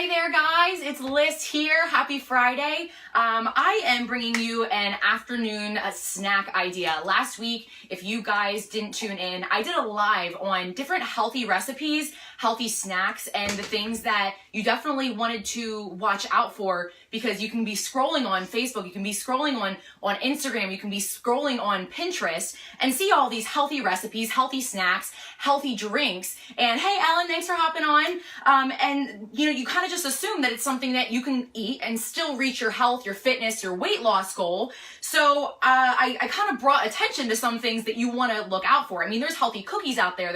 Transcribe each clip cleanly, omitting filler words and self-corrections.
Hey there guys, it's Liz here. Happy Friday. I am bringing you an afternoon snack idea. Last week, if you guys didn't tune in, I did a live on different healthy recipes, healthy snacks, and the things that you definitely wanted to watch out for, because you can be scrolling on Facebook, you can be scrolling on Instagram, you can be scrolling on Pinterest and see all these healthy recipes, healthy snacks, healthy drinks. And hey, Ellen, thanks for hopping on. And you kind of just assume that it's something that you can eat and still reach your health, your fitness, your weight loss goal. So I kind of brought attention to some things that you want to look out for. I mean, there's healthy cookies out there.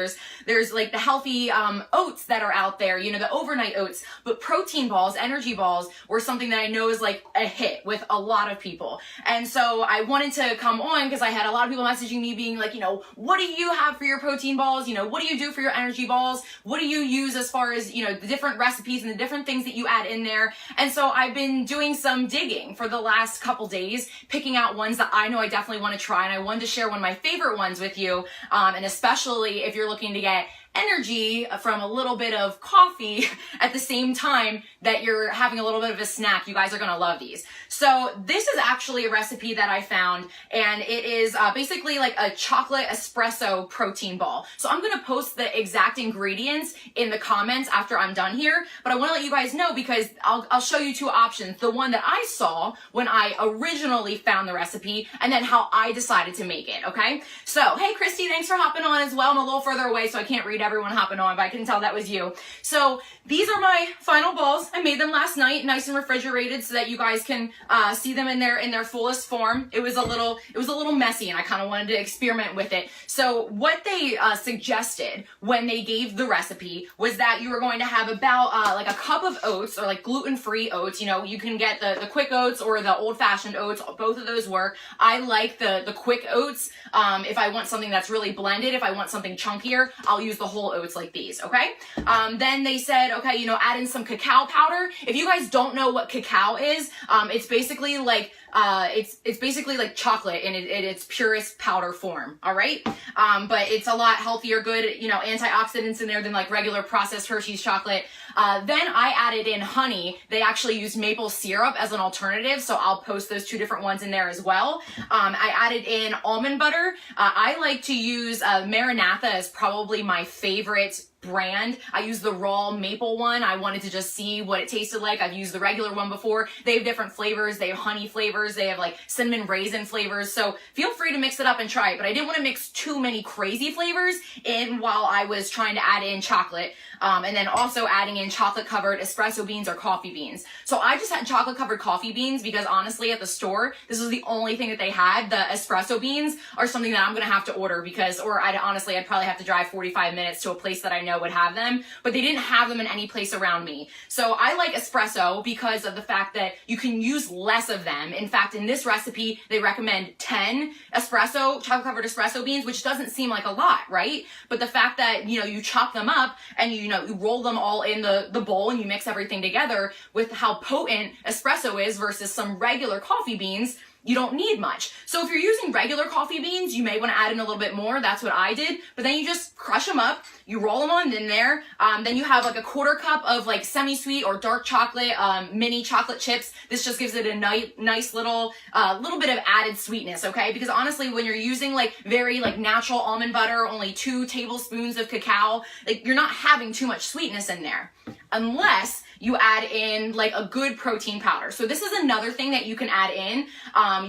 There's like the healthy oats that are out there, the overnight oats, but protein balls, energy balls were something that I know is like a hit with a lot of people. And so I wanted to come on because I had a lot of people messaging me being like, what do you have for your protein balls? What do you do for your energy balls? What do you use as far as, the different recipes and the different things that you add in there? And so I've been doing some digging for the last couple days, picking out ones that I know I definitely want to try. And I wanted to share one of my favorite ones with you. And especially if you're looking to get energy from a little bit of coffee at the same time that you're having a little bit of a snack, you guys are gonna love these. So this is actually a recipe that I found, and it is basically like a chocolate espresso protein ball. So I'm gonna post the exact ingredients in the comments after I'm done here, but I wanna let you guys know because I'll show you two options. The one that I saw when I originally found the recipe, and then how I decided to make it, okay? So, hey Christy, thanks for hopping on as well. I'm a little further away, so I can't read everyone hopping on, but I can tell that was you. So these are my final balls. I made them last night, nice and refrigerated, so that you guys can see them in their fullest form. It was a little messy, and I kind of wanted to experiment with it. So what they suggested when they gave the recipe was that you were going to have about like a cup of oats, or like gluten-free oats. You can get the quick oats or the old-fashioned oats. Both of those work. I like the quick oats. If I want something that's really blended, if I want something chunkier, I'll use the whole oats like these, okay? Then they said, okay, add in some cacao powder. If you guys don't know what cacao is, it's basically like it's basically like chocolate in its purest powder form, all right? But it's a lot healthier, good, antioxidants in there than like regular processed Hershey's chocolate. Then I added in honey. They actually use maple syrup as an alternative, so I'll post those two different ones in there as well. I added in almond butter. I like to use Maranatha as probably my favorite brand. I use the raw maple one. I wanted to just see what it tasted like. I've used the regular one before. They have different flavors. They have honey flavors. They have like cinnamon raisin flavors. So feel free to mix it up and try it. But I didn't want to mix too many crazy flavors in while I was trying to add in chocolate. And then also adding in chocolate covered espresso beans or coffee beans. So I just had chocolate covered coffee beans because honestly at the store, this was the only thing that they had. The espresso beans are something that I'm going to have to order because, I'd probably have to drive 45 minutes to a place that I know would have them, but they didn't have them in any place around me. So I like espresso because of the fact that you can use less of them. In fact, in this recipe, they recommend 10 chocolate covered espresso beans, which doesn't seem like a lot, right? But the fact that, you chop them up and you roll them all in the bowl and you mix everything together with how potent espresso is versus some regular coffee beans, you don't need much. So if you're using regular coffee beans, you may want to add in a little bit more. That's what I did. But then you just crush them up, you roll them on in there. Then you have like a quarter cup of like semi-sweet or dark chocolate, mini chocolate chips. This just gives it a nice little bit of added sweetness, okay? Because honestly, when you're using like very like natural almond butter, only 2 tablespoons of cacao, like you're not having too much sweetness in there. Unless you add in like a good protein powder. So this is another thing that you can add in.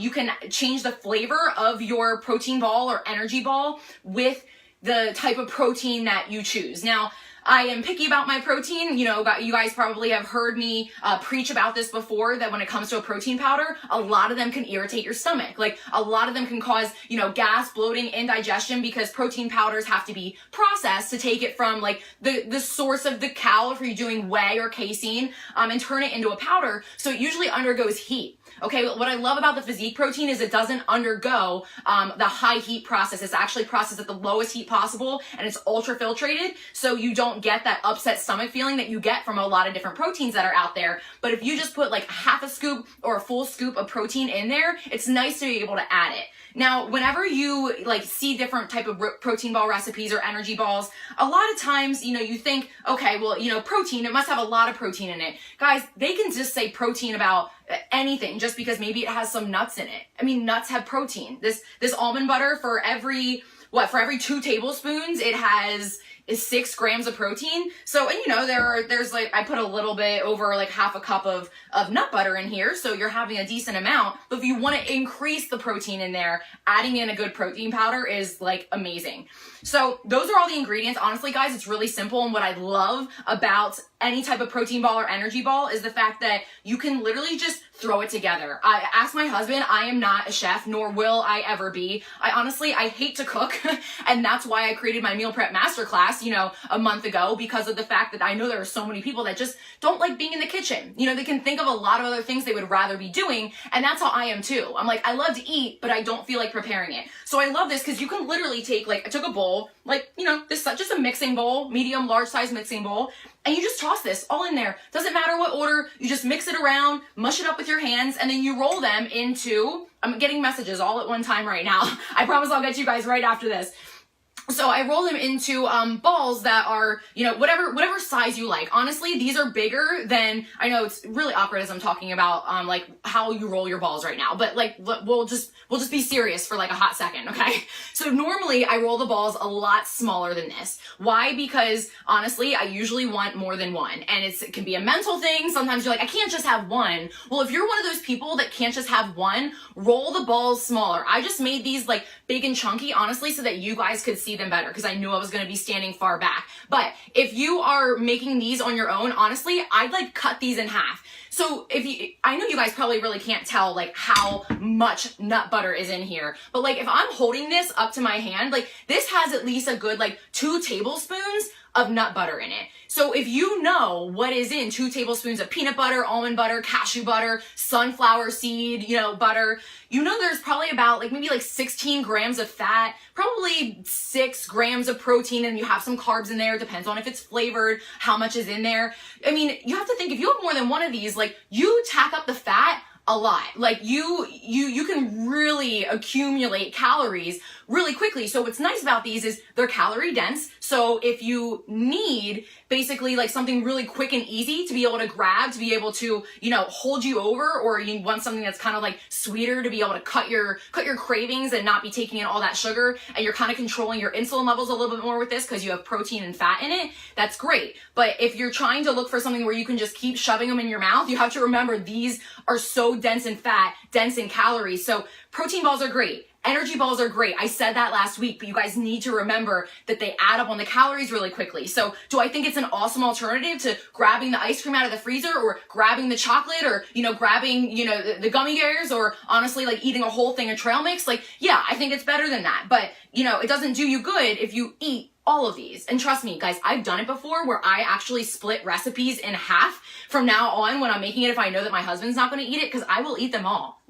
You can change the flavor of your protein ball or energy ball with the type of protein that you choose. Now, I am picky about my protein. You guys probably have heard me preach about this before, that when it comes to a protein powder, a lot of them can irritate your stomach. Like a lot of them can cause, gas, bloating, indigestion, because protein powders have to be processed to take it from like the source of the cow, if you're doing whey or casein, and turn it into a powder. So it usually undergoes heat. Okay, what I love about the physique protein is it doesn't undergo the high heat process. It's actually processed at the lowest heat possible, and it's ultra filtrated, so you don't get that upset stomach feeling that you get from a lot of different proteins that are out there. But if you just put like half a scoop or a full scoop of protein in there, it's nice to be able to add it. Now, whenever you like see different type of protein ball recipes or energy balls, a lot of times, you think, okay, well, protein, it must have a lot of protein in it. Guys, they can just say protein about anything just because maybe it has some nuts in it. I mean, nuts have protein. This almond butter, for every 2 tablespoons, it has 6 grams of protein. So, and there's like, I put a little bit over like half a cup of nut butter in here. So you're having a decent amount, but if you want to increase the protein in there, adding in a good protein powder is like amazing. So those are all the ingredients. Honestly, guys, it's really simple. And what I love about any type of protein ball or energy ball is the fact that you can literally just throw it together. I asked my husband, I am not a chef, nor will I ever be. I hate to cook. And that's why I created my meal prep masterclass, a month ago, because of the fact that I know there are so many people that just don't like being in the kitchen. They can think of a lot of other things they would rather be doing. And that's how I am too. I'm like, I love to eat, but I don't feel like preparing it. So I love this because you can literally take, I took a bowl, this, just a mixing bowl, medium, large size mixing bowl, and you just toss this all in there. Doesn't matter what order, you just mix it around, mush it up with your hands, and then you roll them into, I'm getting messages all at one time right now. I promise I'll get to you guys right after this. So I roll them into balls that are, whatever size you like. Honestly, these are bigger than, I know it's really awkward as I'm talking about how you roll your balls right now, but we'll just be serious for like a hot second, okay? So normally I roll the balls a lot smaller than this. Why? Because honestly, I usually want more than one, and it can be a mental thing. Sometimes you're like, I can't just have one. Well, if you're one of those people that can't just have one, roll the balls smaller. I just made these like big and chunky, honestly, so that you guys could see them better, because I knew I was going to be standing far back. But if you are making these on your own, honestly, I'd cut these in half. So I know you guys probably really can't tell how much nut butter is in here, but if I'm holding this up to my hand, this has at least a good 2 tablespoons of nut butter in it. So if you know what is in 2 tablespoons of peanut butter, almond butter, cashew butter, sunflower seed, butter, there's probably about maybe 16 grams of fat, probably 6 grams of protein, and you have some carbs in there. Depends on if it's flavored, how much is in there. I mean, you have to think, if you have more than one of these, you tack up the fat a lot. You can really accumulate calories really quickly. So what's nice about these is they're calorie dense. So if you need basically something really quick and easy to be able to grab, to be able to, hold you over, or you want something that's kind of sweeter to be able to cut your cravings and not be taking in all that sugar, and you're kind of controlling your insulin levels a little bit more with this because you have protein and fat in it, that's great. But if you're trying to look for something where you can just keep shoving them in your mouth, you have to remember these are so dense in fat, dense in calories. So protein balls are great. Energy balls are great. I said that last week, but you guys need to remember that they add up on the calories really quickly. So do I think it's an awesome alternative to grabbing the ice cream out of the freezer, or grabbing the chocolate, or, grabbing, the gummy bears, or honestly, eating a whole thing of trail mix? Yeah, I think it's better than that. But, it doesn't do you good if you eat all of these. And trust me, guys, I've done it before where I actually split recipes in half from now on when I'm making it, if I know that my husband's not going to eat it, because I will eat them all.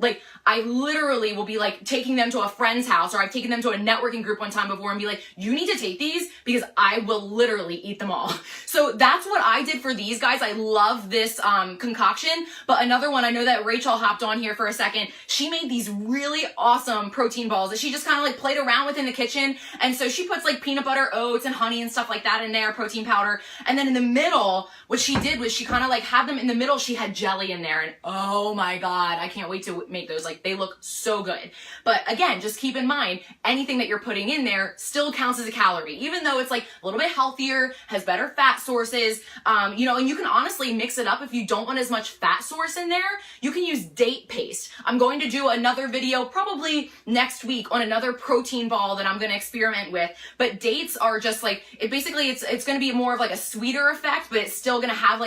I literally will be taking them to a friend's house, or I've taken them to a networking group one time before and be you need to take these, because I will literally eat them all. So that's what I did for these guys. I love this concoction. But another one, I know that Rachel hopped on here for a second. She made these really awesome protein balls that she just kind of played around with in the kitchen. And so she puts peanut butter, oats, and honey and stuff like that in there, protein powder. And then in the middle, what she did was she kind of had them in the middle. She had jelly in there, and oh my God, I can't wait to make those. They look so good. But again, just keep in mind, anything that you're putting in there still counts as a calorie, even though it's a little bit healthier, has better fat sources, and you can honestly mix it up. If you don't want as much fat source in there, you can use date paste. I'm going to do another video probably next week on another protein ball that I'm going to experiment with. But dates are just it's going to be more of a sweeter effect, but it's still going to have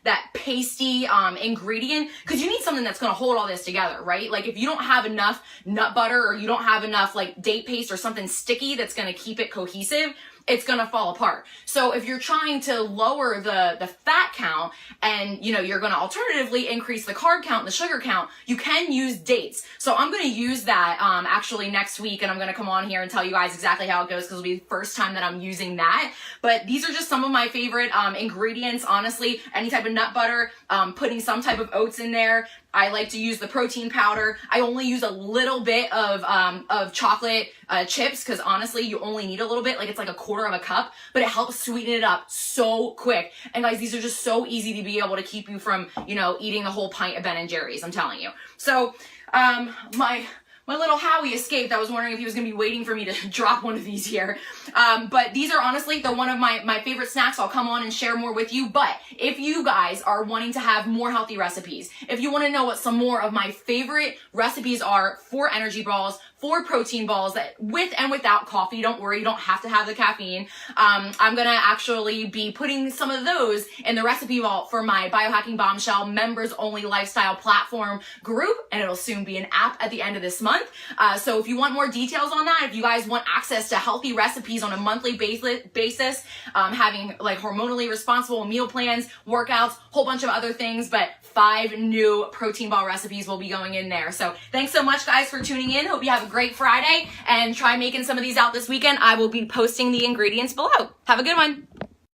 that pasty ingredient, because you need something that's going to hold all this together, right? If you don't have enough nut butter, or you don't have enough date paste or something sticky that's going to keep it cohesive, it's gonna fall apart. So if you're trying to lower the fat count and you're gonna alternatively increase the carb count and the sugar count, you can use dates. So I'm gonna use that actually next week, and I'm gonna come on here and tell you guys exactly how it goes, because it'll be the first time that I'm using that. But these are just some of my favorite ingredients, honestly. Any type of nut butter, putting some type of oats in there. I like to use the protein powder. I only use a little bit of chocolate chips, because honestly, you only need a little bit, like it's like a quarter of a cup, but it helps sweeten it up so quick. And guys, these are just so easy to be able to keep you from, eating the whole pint of Ben & Jerry's, I'm telling you. So, my little Howie escaped. I was wondering if he was going to be waiting for me to drop one of these here. But these are honestly one of my favorite snacks. I'll come on and share more with you. But if you guys are wanting to have more healthy recipes, if you want to know what some more of my favorite recipes are for energy balls, for protein balls, that with and without coffee, don't worry, you don't have to have the caffeine. I'm going to actually be putting some of those in the recipe vault for my Biohacking Bombshell members only lifestyle platform group, and it'll soon be an app at the end of this month. So if you want more details on that, if you guys want access to healthy recipes on a monthly basis, having like hormonally responsible meal plans, workouts, whole bunch of other things, but 5 new protein ball recipes will be going in there. So thanks so much, guys, for tuning in. Hope you have a great Friday, and try making some of these out this weekend. I will be posting the ingredients below. Have a good one.